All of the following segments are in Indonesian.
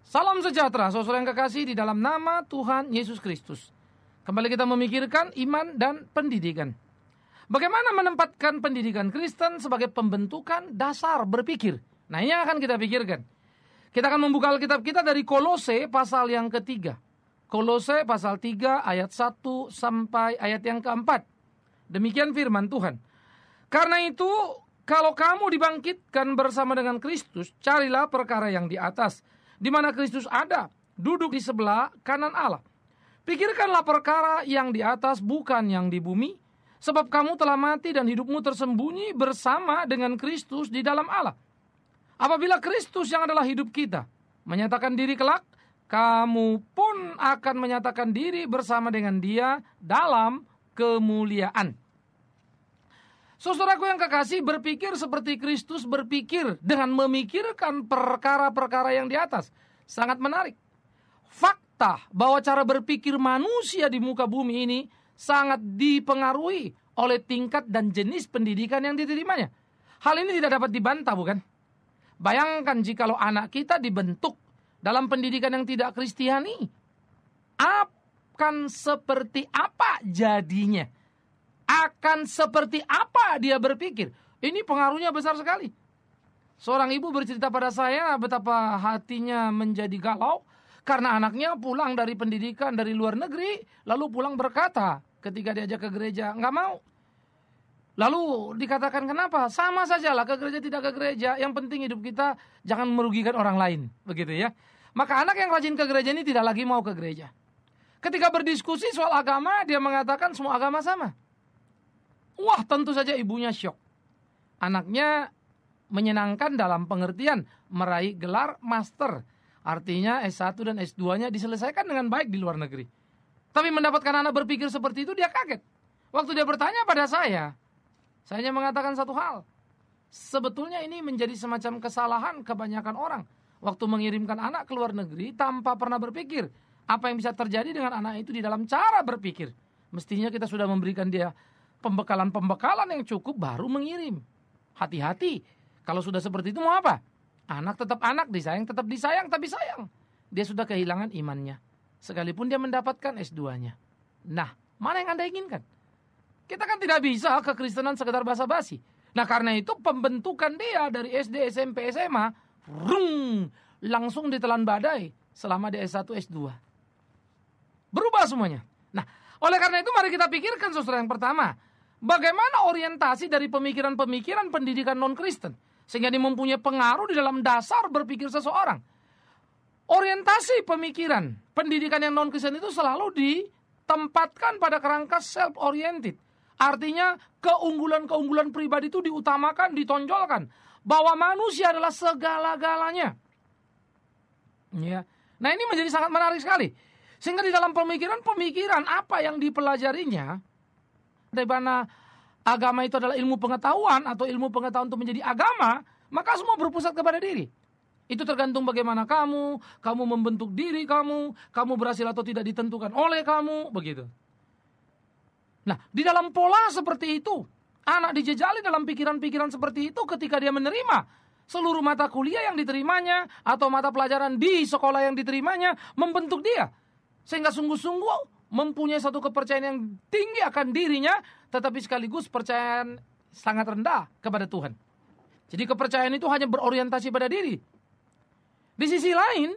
Salam sejahtera, saudara yang kekasih di dalam nama Tuhan Yesus Kristus. Kembali kita memikirkan iman dan pendidikan. Bagaimana menempatkan pendidikan Kristen sebagai pembentukan dasar berpikir? Nah, ini yang akan kita pikirkan. Kita akan membuka Alkitab kita dari Kolose pasal yang ketiga. Kolose pasal 3 ayat 1 sampai ayat yang keempat. Demikian firman Tuhan. Karena itu, kalau kamu dibangkitkan bersama dengan Kristus, carilah perkara yang di atas, di mana Kristus ada, duduk di sebelah kanan Allah. Pikirkanlah perkara yang di atas, bukan yang di bumi, sebab kamu telah mati dan hidupmu tersembunyi bersama dengan Kristus di dalam Allah. Apabila Kristus yang adalah hidup kita menyatakan diri kelak, kamu pun akan menyatakan diri bersama dengan Dia dalam kemuliaan. Saudaraku yang kekasih, berpikir seperti Kristus berpikir dengan memikirkan perkara-perkara yang di atas. Sangat menarik. Fakta bahwa cara berpikir manusia di muka bumi ini sangat dipengaruhi oleh tingkat dan jenis pendidikan yang diterimanya. Hal ini tidak dapat dibantah, bukan? Bayangkan jikalau anak kita dibentuk dalam pendidikan yang tidak Kristiani, akan seperti apa jadinya? Akan seperti apa dia berpikir? Ini pengaruhnya besar sekali. Seorang ibu bercerita pada saya betapa hatinya menjadi galau karena anaknya pulang dari pendidikan dari luar negeri, lalu pulang berkata ketika diajak ke gereja, nggak mau. Lalu dikatakan kenapa? Sama sajalah, ke gereja tidak ke gereja, yang penting hidup kita jangan merugikan orang lain, begitu ya. Maka anak yang rajin ke gereja ini tidak lagi mau ke gereja. Ketika berdiskusi soal agama, dia mengatakan semua agama sama. Wah, tentu saja ibunya syok. Anaknya menyenangkan dalam pengertian meraih gelar master. Artinya S1 dan S2-nya diselesaikan dengan baik di luar negeri. Tapi mendapatkan anak berpikir seperti itu, dia kaget. Waktu dia bertanya pada saya hanya mengatakan satu hal. Sebetulnya ini menjadi semacam kesalahan kebanyakan orang. Waktu mengirimkan anak ke luar negeri tanpa pernah berpikir apa yang bisa terjadi dengan anak itu di dalam cara berpikir. Mestinya kita sudah memberikan dia pembekalan yang cukup baru mengirim. Hati-hati. Kalau sudah seperti itu mau apa? Anak tetap anak, disayang tetap disayang, tapi sayang. Dia sudah kehilangan imannya. Sekalipun dia mendapatkan S2-nya. Nah, mana yang Anda inginkan? Kita kan tidak bisa kekristenan sekedar basa-basi. Nah, karena itu pembentukan dia dari SD, SMP, SMA, langsung ditelan badai selama di S1, S2. Berubah semuanya. Nah, oleh karena itu mari kita pikirkan saudara yang pertama. Bagaimana orientasi dari pemikiran-pemikiran pendidikan non-Kristen sehingga dia mempunyai pengaruh di dalam dasar berpikir seseorang. Orientasi pemikiran pendidikan yang non-Kristen itu selalu ditempatkan pada kerangka self-oriented. Artinya keunggulan-keunggulan pribadi itu diutamakan, ditonjolkan. Bahwa manusia adalah segala-galanya. Ya. Nah, ini menjadi sangat menarik sekali. Sehingga di dalam pemikiran apa yang dipelajarinya, dari mana agama itu adalah ilmu pengetahuan atau ilmu pengetahuan untuk menjadi agama, maka semua berpusat kepada diri. Itu tergantung bagaimana kamu membentuk diri kamu berhasil atau tidak ditentukan oleh kamu, begitu. Nah, di dalam pola seperti itu, anak dijejali dalam pikiran-pikiran seperti itu ketika dia menerima seluruh mata kuliah yang diterimanya atau mata pelajaran di sekolah yang diterimanya membentuk dia. Sehingga sungguh-sungguh mempunyai satu kepercayaan yang tinggi akan dirinya, tetapi sekaligus percayaan sangat rendah kepada Tuhan. Jadi kepercayaan itu hanya berorientasi pada diri. Di sisi lain,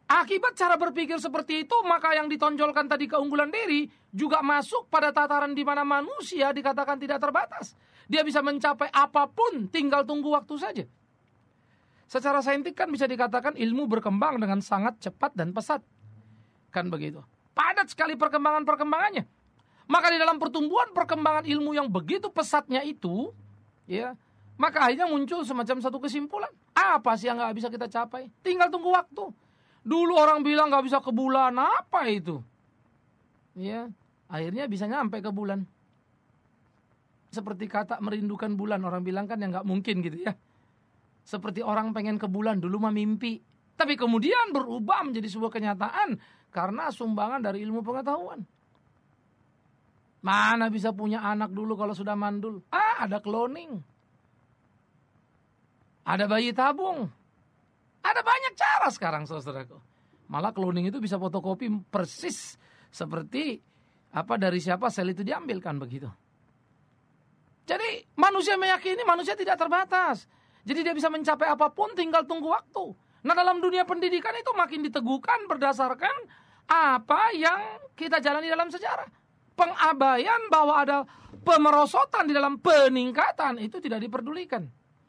akibat cara berpikir seperti itu, maka yang ditonjolkan tadi keunggulan diri juga masuk pada tataran di mana manusia dikatakan tidak terbatas. Dia bisa mencapai apapun, tinggal tunggu waktu saja. Secara saintifik kan bisa dikatakan ilmu berkembang dengan sangat cepat dan pesat. Kan begitu. Padat sekali perkembangannya. Maka di dalam pertumbuhan perkembangan ilmu yang begitu pesatnya itu, ya, maka akhirnya muncul semacam satu kesimpulan. Apa sih yang nggak bisa kita capai? Tinggal tunggu waktu. Dulu orang bilang nggak bisa ke bulan, apa itu? Ya, akhirnya bisa nyampe ke bulan. Seperti kata merindukan bulan, orang bilang kan yang nggak mungkin gitu ya. Seperti orang pengen ke bulan, dulu mah mimpi. Tapi kemudian berubah menjadi sebuah kenyataan karena sumbangan dari ilmu pengetahuan. Mana bisa punya anak dulu kalau sudah mandul? Ada cloning. Ada bayi tabung. Ada banyak cara sekarang, saudaraku. Malah cloning itu bisa fotokopi persis seperti dari siapa sel itu diambilkan begitu. Jadi manusia meyakini manusia tidak terbatas. Jadi dia bisa mencapai apapun, tinggal tunggu waktu. Nah, dalam dunia pendidikan itu makin diteguhkan berdasarkan apa yang kita jalani dalam sejarah. Pengabaian bahwa ada pemerosotan di dalam peningkatan itu tidak diperdulikan.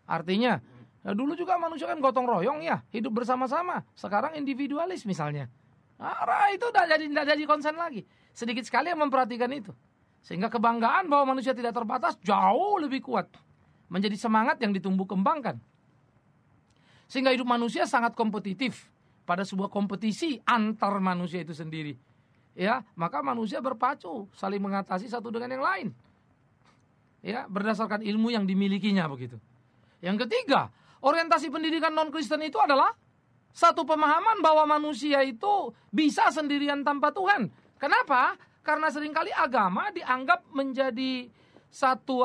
Artinya, dulu juga manusia kan gotong royong ya, hidup bersama-sama. Sekarang individualis misalnya. Nah, itu tidak jadi konsen lagi. Sedikit sekali yang memperhatikan itu. Sehingga kebanggaan bahwa manusia tidak terbatas jauh lebih kuat. Menjadi semangat yang ditumbuh kembangkan. Sehingga hidup manusia sangat kompetitif pada sebuah kompetisi antar manusia itu sendiri. Ya, maka manusia berpacu, saling mengatasi satu dengan yang lain. Ya, berdasarkan ilmu yang dimilikinya begitu. Yang ketiga, orientasi pendidikan non-Kristen itu adalah satu pemahaman bahwa manusia itu bisa sendirian tanpa Tuhan. Kenapa? Karena seringkali agama dianggap menjadi satu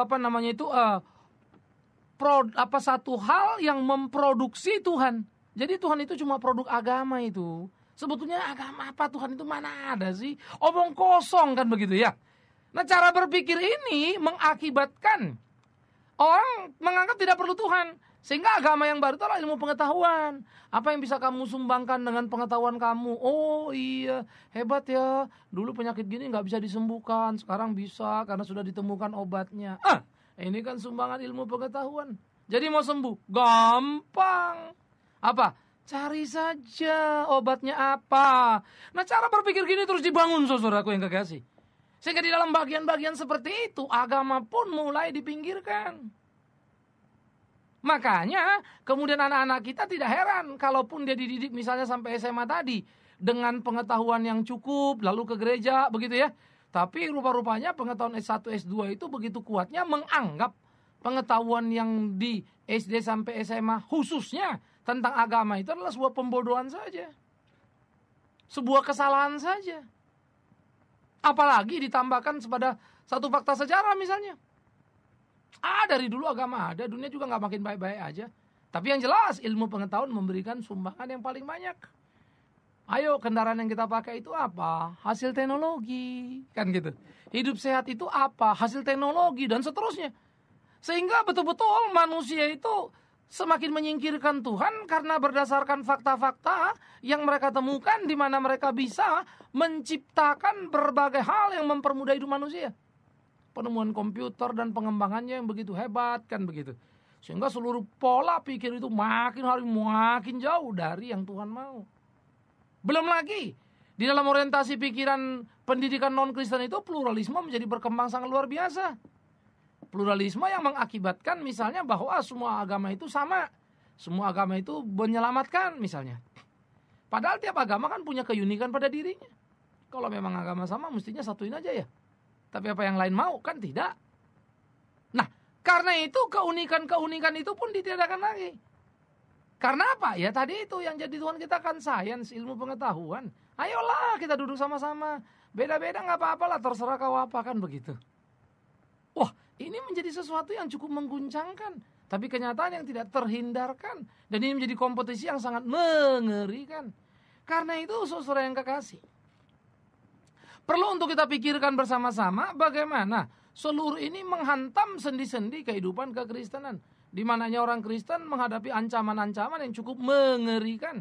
satu hal yang memproduksi Tuhan. Jadi Tuhan itu cuma produk agama itu. Sebetulnya agama apa Tuhan itu mana ada sih? Omong kosong kan begitu ya. Nah, cara berpikir ini mengakibatkan orang menganggap tidak perlu Tuhan. Sehingga agama yang baru itu adalah ilmu pengetahuan. Apa yang bisa kamu sumbangkan dengan pengetahuan kamu? Oh iya, hebat ya. Dulu penyakit gini gak bisa disembuhkan. Sekarang bisa karena sudah ditemukan obatnya. Ini kan sumbangan ilmu pengetahuan. Jadi mau sembuh? Gampang. Apa? Cari saja obatnya apa. Nah, cara berpikir gini terus dibangun, saudaraku yang kekasih. Sehingga di dalam bagian-bagian seperti itu, agama pun mulai dipinggirkan. Makanya kemudian anak-anak kita tidak heran kalaupun dia dididik misalnya sampai SMA tadi dengan pengetahuan yang cukup, lalu ke gereja begitu ya. Tapi rupa-rupanya pengetahuan S1, S2 itu begitu kuatnya menganggap pengetahuan yang di SD sampai SMA khususnya tentang agama itu adalah sebuah pembodohan saja. Sebuah kesalahan saja. Apalagi ditambahkan pada satu fakta sejarah misalnya. Dari dulu agama ada, dunia juga gak makin baik-baik aja. Tapi yang jelas ilmu pengetahuan memberikan sumbangan yang paling banyak. Ayo, kendaraan yang kita pakai itu apa? Hasil teknologi, kan gitu. Hidup sehat itu apa? Hasil teknologi dan seterusnya. Sehingga betul-betul manusia itu semakin menyingkirkan Tuhan karena berdasarkan fakta-fakta yang mereka temukan di mana mereka bisa menciptakan berbagai hal yang mempermudah hidup manusia. Penemuan komputer dan pengembangannya yang begitu hebat, kan begitu. Sehingga seluruh pola pikir itu makin hari makin jauh dari yang Tuhan mau. Belum lagi, di dalam orientasi pikiran pendidikan non-Kristen itu pluralisme menjadi berkembang sangat luar biasa. Pluralisme yang mengakibatkan misalnya bahwa semua agama itu sama. Semua agama itu menyelamatkan misalnya. Padahal tiap agama kan punya keunikan pada dirinya. Kalau memang agama sama mestinya satuin aja ya. Tapi apa yang lain mau? Kan tidak. Nah, karena itu keunikan-keunikan itu pun ditiadakan lagi. Karena apa? Ya tadi itu yang jadi Tuhan kita kan sains, ilmu pengetahuan. Ayolah kita duduk sama-sama. Beda-beda gak apa-apa lah, terserah kau apa, kan begitu. Wah, ini menjadi sesuatu yang cukup mengguncangkan. Tapi kenyataan yang tidak terhindarkan. Dan ini menjadi kompetisi yang sangat mengerikan. Karena itu saudara yang kekasih, perlu untuk kita pikirkan bersama-sama bagaimana seluruh ini menghantam sendi-sendi kehidupan kekristenan. Di mananya orang Kristen menghadapi ancaman-ancaman yang cukup mengerikan.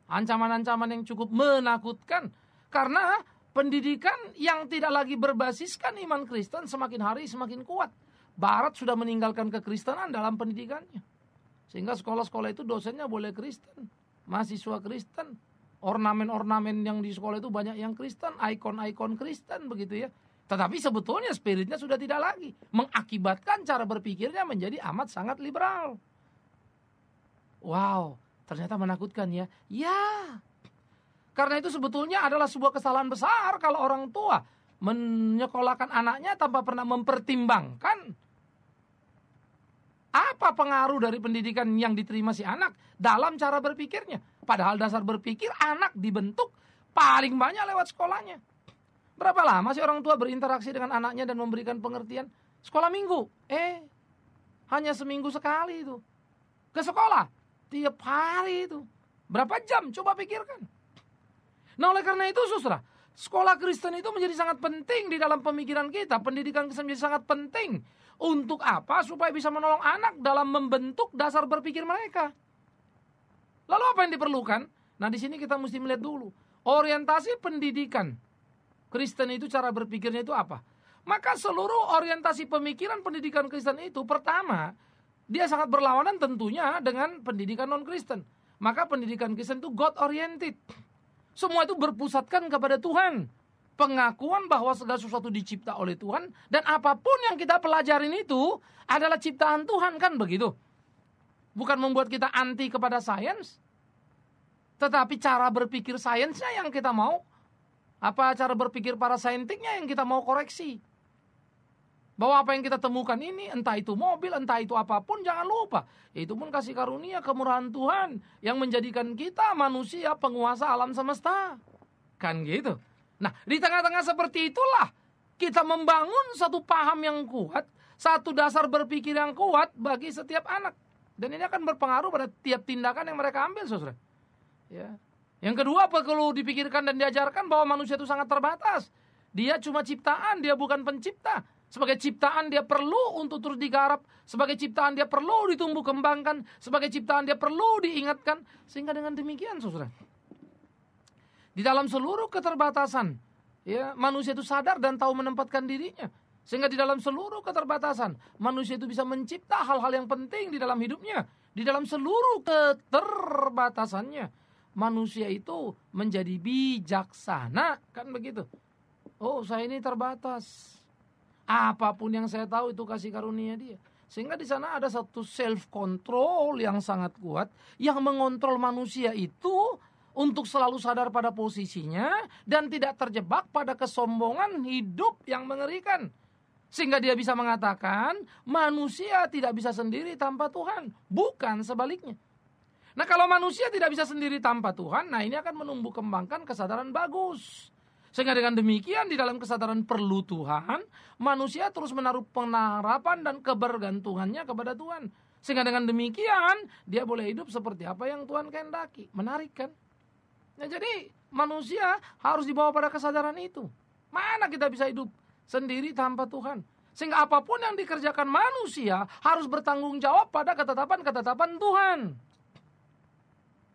Ancaman-ancaman yang cukup menakutkan. Karena pendidikan yang tidak lagi berbasiskan iman Kristen semakin hari semakin kuat. Barat sudah meninggalkan kekristenan dalam pendidikannya. Sehingga sekolah-sekolah itu dosennya boleh Kristen. Mahasiswa Kristen. Ornamen-ornamen yang di sekolah itu banyak yang Kristen. Ikon-ikon Kristen begitu ya. Tetapi sebetulnya spiritnya sudah tidak lagi. Mengakibatkan cara berpikirnya menjadi amat sangat liberal. Wow, ternyata menakutkan ya. Ya, karena itu sebetulnya adalah sebuah kesalahan besar kalau orang tua menyekolahkan anaknya tanpa pernah mempertimbangkan apa pengaruh dari pendidikan yang diterima si anak dalam cara berpikirnya. Padahal dasar berpikir anak dibentuk paling banyak lewat sekolahnya. Berapa lama sih orang tua berinteraksi dengan anaknya dan memberikan pengertian? Sekolah minggu, hanya seminggu sekali itu. Ke sekolah, Tiap hari itu. Berapa jam? Coba pikirkan. Nah oleh karena itu saudara, sekolah Kristen itu menjadi sangat penting di dalam pemikiran kita. Pendidikan Kristen menjadi sangat penting. Untuk apa? Supaya bisa menolong anak dalam membentuk dasar berpikir mereka. Lalu apa yang diperlukan? Nah di sini kita mesti melihat dulu. Orientasi pendidikan Kristen itu, cara berpikirnya itu apa? Maka seluruh orientasi pemikiran pendidikan Kristen itu, pertama, dia sangat berlawanan tentunya dengan pendidikan non-Kristen. Maka pendidikan Kristen itu God oriented. Semua itu berpusatkan kepada Tuhan. Pengakuan bahwa segala sesuatu dicipta oleh Tuhan. Dan apapun yang kita pelajarin itu adalah ciptaan Tuhan, kan begitu? Bukan membuat kita anti kepada sains. Tetapi cara berpikir sainsnya yang kita mau. Apa cara berpikir para saintiknya yang kita mau koreksi. Bahwa apa yang kita temukan ini, entah itu mobil, entah itu apapun, jangan lupa. Itu pun kasih karunia kemurahan Tuhan yang menjadikan kita manusia penguasa alam semesta. Kan gitu. Nah, di tengah-tengah seperti itulah kita membangun satu paham yang kuat, satu dasar berpikir yang kuat bagi setiap anak. Dan ini akan berpengaruh pada tiap tindakan yang mereka ambil, saudara. Ya. Yang kedua, perlu dipikirkan dan diajarkan bahwa manusia itu sangat terbatas. Dia cuma ciptaan, dia bukan pencipta. Sebagai ciptaan dia perlu untuk terus digarap. Sebagai ciptaan dia perlu ditumbuh kembangkan. Sebagai ciptaan dia perlu diingatkan. Sehingga dengan demikian saudara, di dalam seluruh keterbatasan, ya, manusia itu sadar dan tahu menempatkan dirinya. Sehingga di dalam seluruh keterbatasan, manusia itu bisa mencipta hal-hal yang penting di dalam hidupnya. Di dalam seluruh keterbatasannya, manusia itu menjadi bijaksana. Kan begitu. Oh, saya ini terbatas. Apapun yang saya tahu itu kasih karunia dia. Sehingga di sana ada satu self control yang sangat kuat yang mengontrol manusia itu untuk selalu sadar pada posisinya dan tidak terjebak pada kesombongan hidup yang mengerikan. Sehingga dia bisa mengatakan manusia tidak bisa sendiri tanpa Tuhan, bukan sebaliknya. Nah, kalau manusia tidak bisa sendiri tanpa Tuhan, nah ini akan menumbuh kembangkan kesadaran bagus. Sehingga dengan demikian di dalam kesadaran perlu Tuhan, manusia terus menaruh pengharapan dan kebergantungannya kepada Tuhan. Sehingga dengan demikian dia boleh hidup seperti apa yang Tuhan kehendaki. Menarik kan? Nah, jadi manusia harus dibawa pada kesadaran itu. Mana kita bisa hidup sendiri tanpa Tuhan? Sehingga apapun yang dikerjakan manusia harus bertanggung jawab pada ketetapan-ketetapan Tuhan.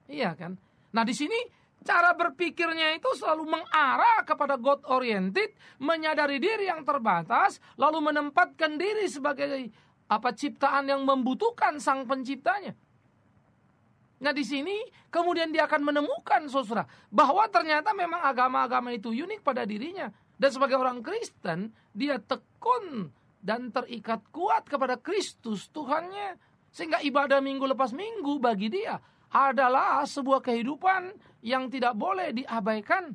Iya kan? Nah di sini cara berpikirnya itu selalu mengarah kepada God oriented, menyadari diri yang terbatas, lalu menempatkan diri sebagai ciptaan yang membutuhkan sang penciptanya. Nah di sini kemudian dia akan menemukan saudara bahwa ternyata memang agama-agama itu unik pada dirinya. Dan sebagai orang Kristen dia tekun dan terikat kuat kepada Kristus Tuhannya. Sehingga ibadah minggu lepas minggu bagi dia adalah sebuah kehidupan yang tidak boleh diabaikan.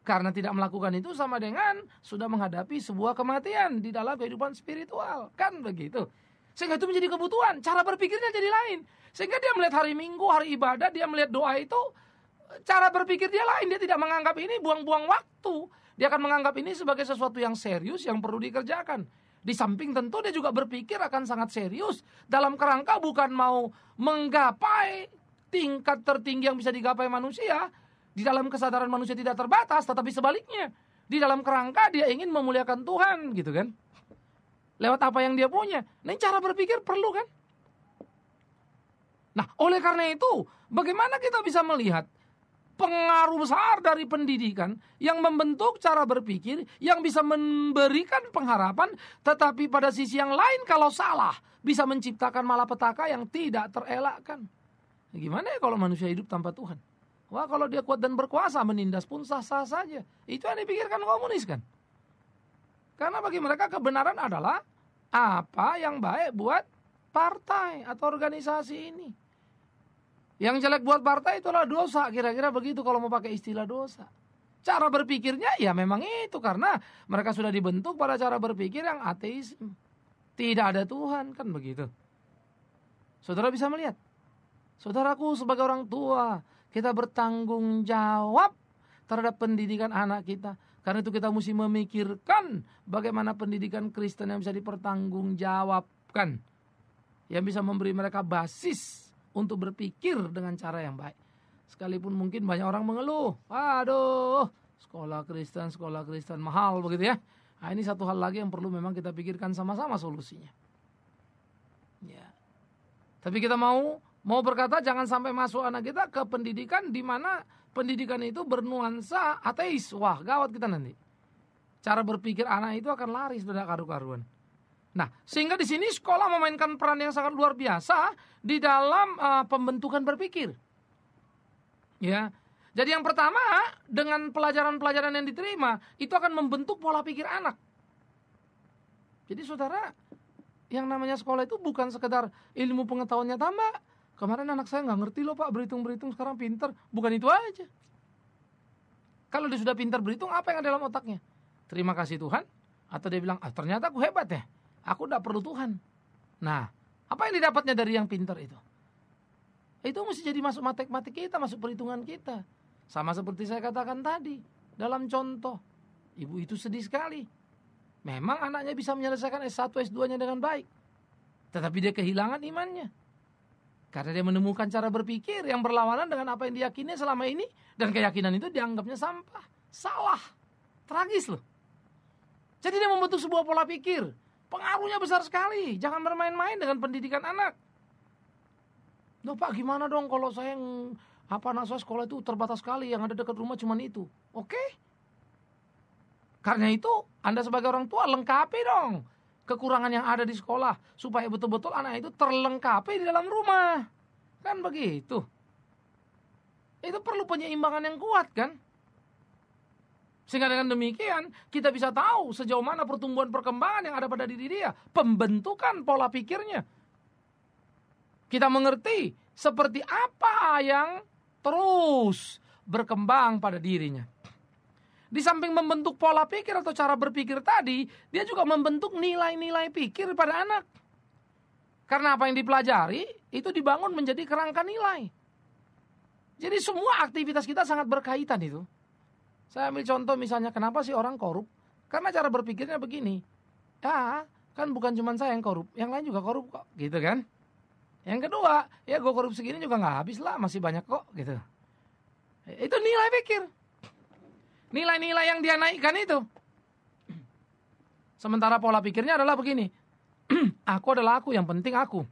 Karena tidak melakukan itu sama dengan sudah menghadapi sebuah kematian di dalam kehidupan spiritual. Kan begitu. Sehingga itu menjadi kebutuhan. Cara berpikirnya jadi lain. Sehingga dia melihat hari Minggu, hari ibadah, dia melihat doa itu, cara berpikir dia lain. Dia tidak menganggap ini buang-buang waktu. Dia akan menganggap ini sebagai sesuatu yang serius yang perlu dikerjakan. Di samping tentu dia juga berpikir akan sangat serius. Dalam kerangka bukan mau menggapai tingkat tertinggi yang bisa digapai manusia. Di dalam kesadaran manusia tidak terbatas, tetapi sebaliknya. Di dalam kerangka dia ingin memuliakan Tuhan, gitu kan. Lewat apa yang dia punya. Nah, cara berpikir perlu kan. Nah, oleh karena itu, bagaimana kita bisa melihat pengaruh besar dari pendidikan yang membentuk cara berpikir, yang bisa memberikan pengharapan, tetapi pada sisi yang lain kalau salah, bisa menciptakan malapetaka yang tidak terelakkan. Nah, gimana ya kalau manusia hidup tanpa Tuhan? Wah, kalau dia kuat dan berkuasa, menindas pun sah-sah saja. Itu yang dipikirkan komunis kan. Karena bagi mereka kebenaran adalah apa yang baik buat partai atau organisasi ini. Yang jelek buat partai itulah dosa, kira-kira begitu kalau mau pakai istilah dosa. Cara berpikirnya ya memang itu, karena mereka sudah dibentuk pada cara berpikir yang ateisme. Tidak ada Tuhan, kan begitu. Saudara bisa melihat. Saudaraku sebagai orang tua, kita bertanggung jawab terhadap pendidikan anak kita. Karena itu kita mesti memikirkan bagaimana pendidikan Kristen yang bisa dipertanggungjawabkan. Yang bisa memberi mereka basis untuk berpikir dengan cara yang baik. Sekalipun mungkin banyak orang mengeluh, aduh, sekolah Kristen mahal begitu ya. Nah, ini satu hal lagi yang perlu memang kita pikirkan sama-sama solusinya. Ya. Tapi kita mau berkata jangan sampai masuk anak kita ke pendidikan di mana pendidikan itu bernuansa ateis. Wah, gawat kita nanti. Cara berpikir anak itu akan lari sudah karu-karuan. Nah, sehingga di sini sekolah memainkan peran yang sangat luar biasa di dalam pembentukan berpikir. Ya. Jadi yang pertama, dengan pelajaran-pelajaran yang diterima, itu akan membentuk pola pikir anak. Jadi saudara, yang namanya sekolah itu bukan sekedar ilmu pengetahuannya tambah. Kemarin anak saya nggak ngerti loh Pak, berhitung-berhitung sekarang pinter. Bukan itu aja. Kalau dia sudah pinter berhitung, apa yang ada dalam otaknya? Terima kasih Tuhan. Atau dia bilang, ternyata aku hebat ya. Aku tidak perlu Tuhan. Nah, apa yang didapatnya dari yang pinter itu? Itu mesti jadi masuk matematik kita, masuk perhitungan kita. Sama seperti saya katakan tadi, dalam contoh, ibu itu sedih sekali. Memang anaknya bisa menyelesaikan S1, S2-nya dengan baik. Tetapi dia kehilangan imannya. Karena dia menemukan cara berpikir yang berlawanan dengan apa yang diyakini selama ini. Dan keyakinan itu dianggapnya sampah. Salah. Tragis loh. Jadi dia membentuk sebuah pola pikir. Pengaruhnya besar sekali. Jangan bermain-main dengan pendidikan anak. Loh Pak, gimana dong kalau saya anak saya sekolah itu terbatas sekali, yang ada dekat rumah cuma itu. Oke. Karena itu Anda sebagai orang tua lengkapi dong kekurangan yang ada di sekolah supaya betul-betul anak itu terlengkapi di dalam rumah. Kan begitu. Itu perlu penyeimbangan yang kuat kan? Sehingga dengan demikian kita bisa tahu sejauh mana pertumbuhan perkembangan yang ada pada diri dia, pembentukan pola pikirnya. Kita mengerti seperti apa yang terus berkembang pada dirinya. Di samping membentuk pola pikir atau cara berpikir tadi, dia juga membentuk nilai-nilai pikir pada anak. Karena apa yang dipelajari, itu dibangun menjadi kerangka nilai. Jadi semua aktivitas kita sangat berkaitan itu. Saya ambil contoh misalnya, kenapa sih orang korup? Karena cara berpikirnya begini. Ya, kan bukan cuma saya yang korup, yang lain juga korup kok, gitu kan. Yang kedua, ya gue korup segini juga gak habis lah, masih banyak kok gitu. Itu nilai pikir. Nilai-nilai yang dia naikkan itu. Sementara pola pikirnya adalah begini. Aku adalah aku, yang penting aku.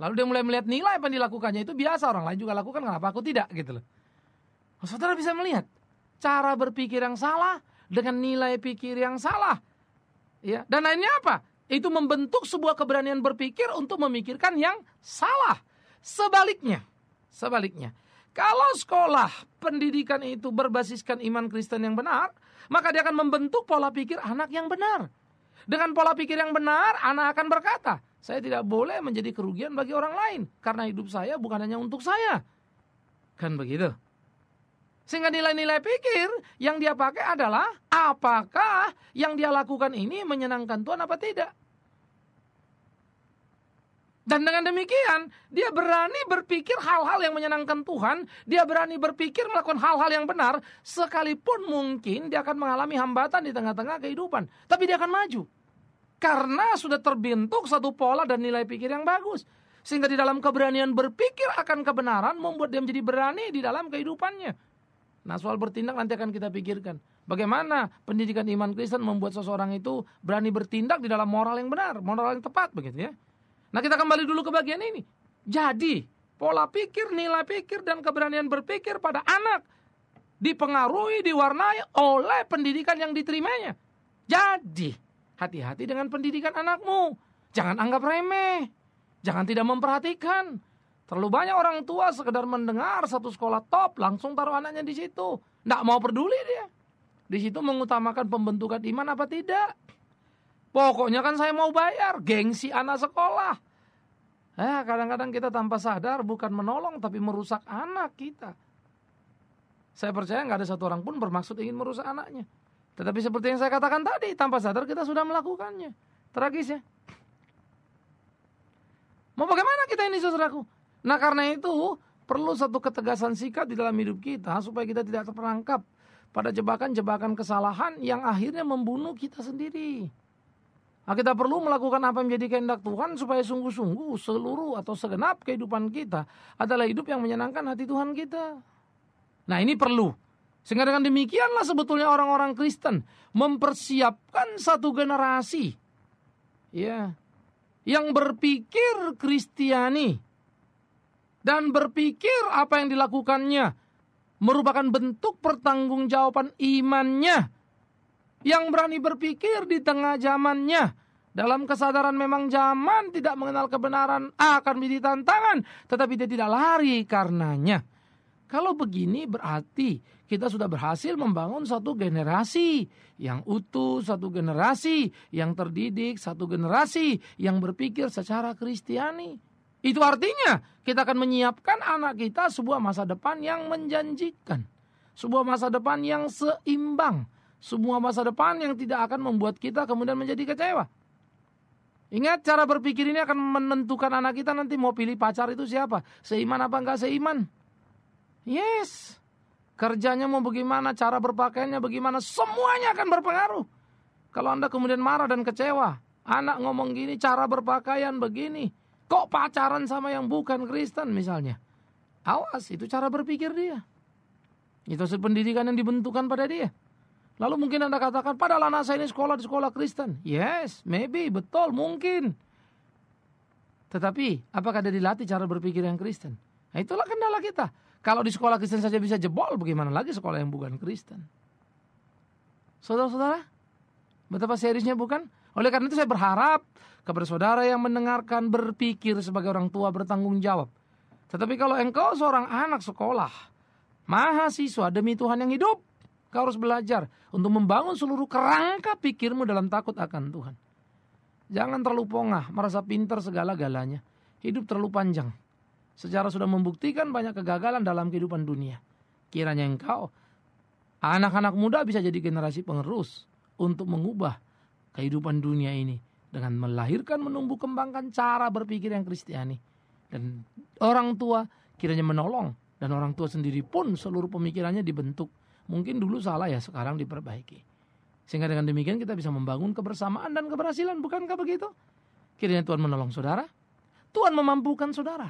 Lalu dia mulai melihat nilai apa yang dilakukannya itu biasa, orang lain juga lakukan, kenapa aku tidak gitu loh. Saudara bisa melihat cara berpikir yang salah dengan nilai pikir yang salah. Ya, dan lainnya apa? Itu membentuk sebuah keberanian berpikir untuk memikirkan yang salah. Sebaliknya, kalau sekolah pendidikan itu berbasiskan iman Kristen yang benar, maka dia akan membentuk pola pikir anak yang benar. Dengan pola pikir yang benar, anak akan berkata, saya tidak boleh menjadi kerugian bagi orang lain, karena hidup saya bukan hanya untuk saya. Kan begitu? Sehingga nilai-nilai pikir yang dia pakai adalah, apakah yang dia lakukan ini menyenangkan Tuhan apa tidak? Dan dengan demikian, dia berani berpikir hal-hal yang menyenangkan Tuhan. Dia berani berpikir melakukan hal-hal yang benar. Sekalipun mungkin dia akan mengalami hambatan di tengah-tengah kehidupan. Tapi dia akan maju. Karena sudah terbentuk satu pola dan nilai pikir yang bagus. Sehingga di dalam keberanian berpikir akan kebenaran, membuat dia menjadi berani di dalam kehidupannya. Nah, soal bertindak nanti akan kita pikirkan. Bagaimana pendidikan iman Kristen membuat seseorang itu berani bertindak di dalam moral yang benar. Moral yang tepat begitu ya. Nah, kita kembali dulu ke bagian ini. Jadi, pola pikir, nilai pikir, dan keberanian berpikir pada anak dipengaruhi, diwarnai oleh pendidikan yang diterimanya. Jadi, hati-hati dengan pendidikan anakmu. Jangan anggap remeh. Jangan tidak memperhatikan. Terlalu banyak orang tua sekedar mendengar satu sekolah top, langsung taruh anaknya di situ. Nggak mau peduli dia. Di situ mengutamakan pembentukan iman apa tidak. Pokoknya kan saya mau bayar, gengsi anak sekolah. Kadang-kadang kita tanpa sadar bukan menolong tapi merusak anak kita. Saya percaya nggak ada satu orang pun bermaksud ingin merusak anaknya. Tetapi seperti yang saya katakan tadi, tanpa sadar kita sudah melakukannya. Tragis ya. Mau bagaimana kita ini saudaraku? Nah, karena itu perlu satu ketegasan sikap di dalam hidup kita supaya kita tidak terperangkap pada jebakan-jebakan kesalahan yang akhirnya membunuh kita sendiri. Kita perlu melakukan apa yang menjadi kehendak Tuhan supaya sungguh-sungguh seluruh atau segenap kehidupan kita adalah hidup yang menyenangkan hati Tuhan kita. Nah, ini perlu. Sehingga dengan demikianlah sebetulnya orang-orang Kristen mempersiapkan satu generasi ya, yang berpikir Kristiani dan berpikir apa yang dilakukannya merupakan bentuk pertanggungjawaban imannya, yang berani berpikir di tengah zamannya dalam kesadaran memang zaman tidak mengenal kebenaran akan menjadi tantangan, tetapi dia tidak lari karenanya. Kalau begini berarti kita sudah berhasil membangun satu generasi yang utuh, satu generasi yang terdidik, satu generasi yang berpikir secara Kristiani. Itu artinya kita akan menyiapkan anak kita sebuah masa depan yang menjanjikan, sebuah masa depan yang seimbang, sebuah masa depan yang tidak akan membuat kita kemudian menjadi kecewa. Ingat, cara berpikir ini akan menentukan anak kita nanti mau pilih pacar itu siapa, seiman apa enggak seiman. Yes, kerjanya mau bagaimana, cara berpakaiannya bagaimana, semuanya akan berpengaruh. Kalau Anda kemudian marah dan kecewa, anak ngomong gini, cara berpakaian begini, kok pacaran sama yang bukan Kristen misalnya. Awas, itu cara berpikir dia. Itu hasil pendidikan yang dibentukkan pada dia. Lalu mungkin Anda katakan, padahal anak saya ini sekolah di sekolah Kristen. Yes, maybe, betul, mungkin. Tetapi, apakah dia dilatih cara berpikir yang Kristen? Nah, itulah kendala kita. Kalau di sekolah Kristen saja bisa jebol, bagaimana lagi sekolah yang bukan Kristen? Saudara-saudara, betapa seriusnya bukan? Oleh karena itu saya berharap kepada saudara yang mendengarkan berpikir sebagai orang tua bertanggung jawab. Tetapi kalau engkau seorang anak sekolah, mahasiswa demi Tuhan yang hidup, kau harus belajar untuk membangun seluruh kerangka pikirmu dalam takut akan Tuhan. Jangan terlalu pongah, merasa pintar segala-galanya. Hidup terlalu panjang. Sejarah sudah membuktikan banyak kegagalan dalam kehidupan dunia. Kiranya engkau, anak-anak muda bisa jadi generasi penerus untuk mengubah kehidupan dunia ini dengan melahirkan, menumbuh kembangkan cara berpikir yang Kristiani. Dan orang tua kiranya menolong, dan orang tua sendiri pun seluruh pemikirannya dibentuk. Mungkin dulu salah ya, sekarang diperbaiki. Sehingga dengan demikian kita bisa membangun kebersamaan dan keberhasilan, bukankah begitu? Kiranya Tuhan menolong saudara. Tuhan memampukan saudara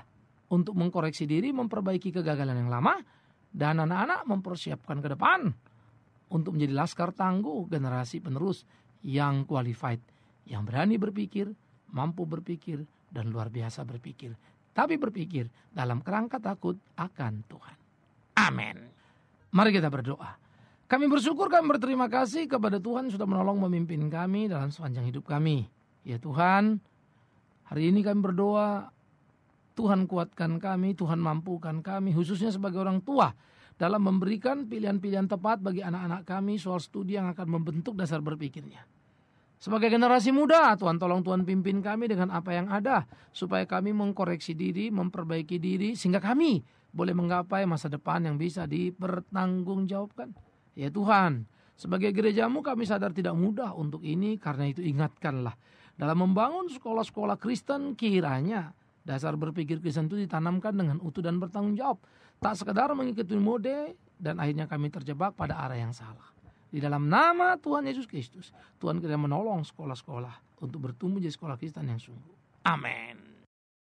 untuk mengkoreksi diri, memperbaiki kegagalan yang lama, dan anak-anak mempersiapkan ke depan untuk menjadi laskar tangguh generasi penerus yang qualified, yang berani berpikir, mampu berpikir, dan luar biasa berpikir. Tapi berpikir dalam kerangka takut akan Tuhan. Amin. Mari kita berdoa. Kami bersyukur, kami berterima kasih kepada Tuhan sudah menolong memimpin kami dalam sepanjang hidup kami. Ya Tuhan, hari ini kami berdoa, Tuhan kuatkan kami, Tuhan mampukan kami, khususnya sebagai orang tua, dalam memberikan pilihan-pilihan tepat bagi anak-anak kami soal studi yang akan membentuk dasar berpikirnya. Sebagai generasi muda, Tuhan tolong Tuhan pimpin kami dengan apa yang ada, supaya kami mengkoreksi diri, memperbaiki diri, sehingga kami boleh menggapai masa depan yang bisa dipertanggungjawabkan. Ya Tuhan, sebagai gerejamu kami sadar tidak mudah untuk ini, karena itu ingatkanlah, dalam membangun sekolah-sekolah Kristen kiranya dasar berpikir Kristen itu ditanamkan dengan utuh dan bertanggung jawab. Tak sekedar mengikuti mode dan akhirnya kami terjebak pada arah yang salah. Di dalam nama Tuhan Yesus Kristus, Tuhan kiranya menolong sekolah-sekolah untuk bertumbuh jadi sekolah Kristen yang sungguh. Amin.